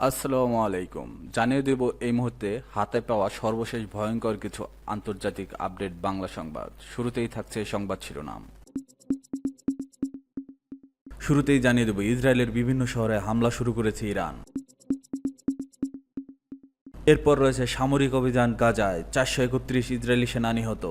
আসসালামু আলাইকুম। জানিয়ে দেব এই মুহূর্তে হাতে পাওয়া সর্বশেষ ভয়ঙ্কর কিছু আন্তর্জাতিক আপডেট বাংলা সংবাদ। শুরুতেই থাকছে সংবাদ শিরোনাম। শুরুতেই জানিয়ে দেব ইসরায়েলের বিভিন্ন শহরে হামলা শুরু করেছে ইরান। এরপর রয়েছে সামরিক অভিযান গাজায়, 431 ইসরায়েলি সেনা নিহত।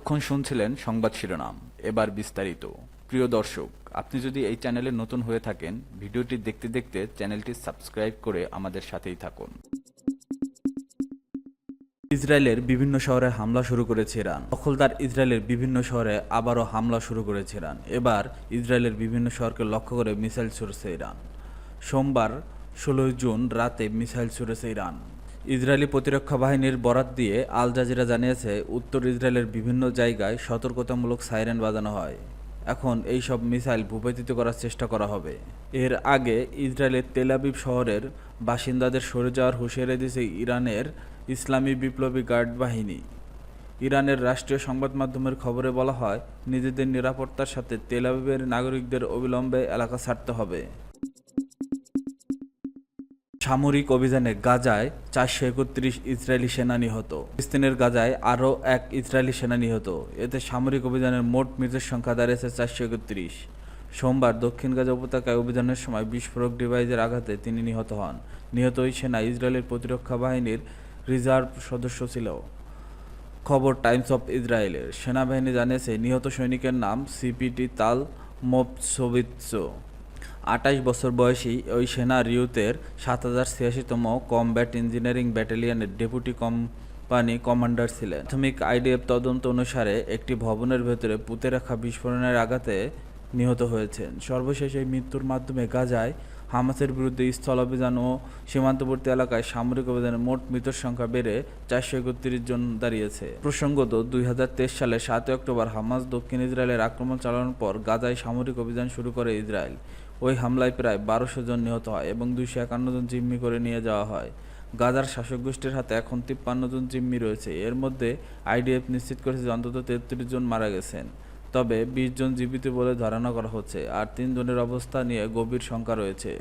এখন শুনছিলেন সংবাদ শিরোনাম, এবার বিস্তারিত। প্রিয় দর্শক, আপনি যদি এই চ্যানেলে নতুন হয়ে থাকেন, ভিডিওটি দেখতে দেখতে চ্যানেলটি সাবস্ক্রাইব করে আমাদের সাথেই থাকুন। ইসরায়েলের বিভিন্ন শহরে হামলা শুরু করেছে ইরান। দখলদার ইসরায়েলের বিভিন্ন শহরে আবারও হামলা শুরু করেছে ইরান। এবার ইসরায়েলের বিভিন্ন শহরকে লক্ষ্য করে মিসাইল ছুড়েছে ইরান। সোমবার 16 জুন রাতে মিসাইল ছুড়েছে ইরান। ইসরায়েলি প্রতিরক্ষা বাহিনীর বরাত দিয়ে আল জাজিরা জানিয়েছে, উত্তর ইসরায়েলের বিভিন্ন জায়গায় সতর্কতামূলক সাইরেন বাজানো হয়। এখন এই সব মিসাইল ভূপাতিত করার চেষ্টা করা হবে। এর আগে ইসরায়েলের তেল আবিব শহরের বাসিন্দাদের সরে যাওয়ার হুঁশিয়ারি দিয়েছে ইরানের ইসলামী বিপ্লবী গার্ড বাহিনী। ইরানের রাষ্ট্রীয় সংবাদ মাধ্যমের খবরে বলা হয়, নিজেদের নিরাপত্তার সাথে তেল আবিবের নাগরিকদের অবিলম্বে এলাকা ছাড়তে হবে। সামরিক অভিযানে গাজায় 431 ইসরায়েলি সেনা নিহত। ফিলিস্তিনের গাজায় আরও এক ইসরায়েলি সেনা নিহত। এতে সামরিক অভিযানের মোট মৃতের সংখ্যা দাঁড়িয়েছে 431। সোমবার দক্ষিণ গাজা উপত্যকায় অভিযানের সময় বিস্ফোরক ডিভাইসের আঘাতে তিনি নিহত হন। নিহত ওই সেনা ইসরায়েলের প্রতিরক্ষা বাহিনীর রিজার্ভ সদস্য ছিল। খবর টাইমস অফ ইসরায়েলের। সেনাবাহিনী জানিয়েছে, নিহত সৈনিকের নাম সিপিটি তাল মোপসোভিৎসো। 28 বছর বয়সী ওই সেনা রিউতের 7086তম কমব্যাট ইঞ্জিনিয়ারিং ব্যাটালিয়নের ডেপুটি কোম্পানি কমান্ডার ছিলেন। প্রাথমিক আইডিএফ তদন্ত অনুসারে একটি ভবনের ভেতরে পুঁতে রাখা বিস্ফোরণের আঘাতে নিহত হয়েছেন। সর্বশেষ এই মৃত্যুর মাধ্যমে গাজায় হামাসের বিরুদ্ধে স্থল অভিযান ও সীমান্তবর্তী এলাকায় সামরিক অভিযানের মোট মৃতের সংখ্যা বেড়ে 431 জন দাঁড়িয়েছে। প্রসঙ্গত, 2023 সালের 7 অক্টোবর হামাস দক্ষিণ ইসরায়েলের আক্রমণ চালানোর পর গাজায় সামরিক অভিযান শুরু করে ইসরায়েল। ওই হামলায় প্রায় 1200 জন নিহত হয় এবং 251 জন জিম্মি করে নিয়ে যাওয়া হয়। গাজার শাসক গোষ্ঠীর হাতে এখন 53 জন জিম্মি রয়েছে। এর মধ্যে আইডিএফ নিশ্চিত করেছে যে অন্তত 33 জন মারা গেছেন, তবে 20 জন জীবিত বলে ধারণা করা হচ্ছে, আর 3 জনের অবস্থা নিয়ে গভীর শঙ্কা রয়েছে।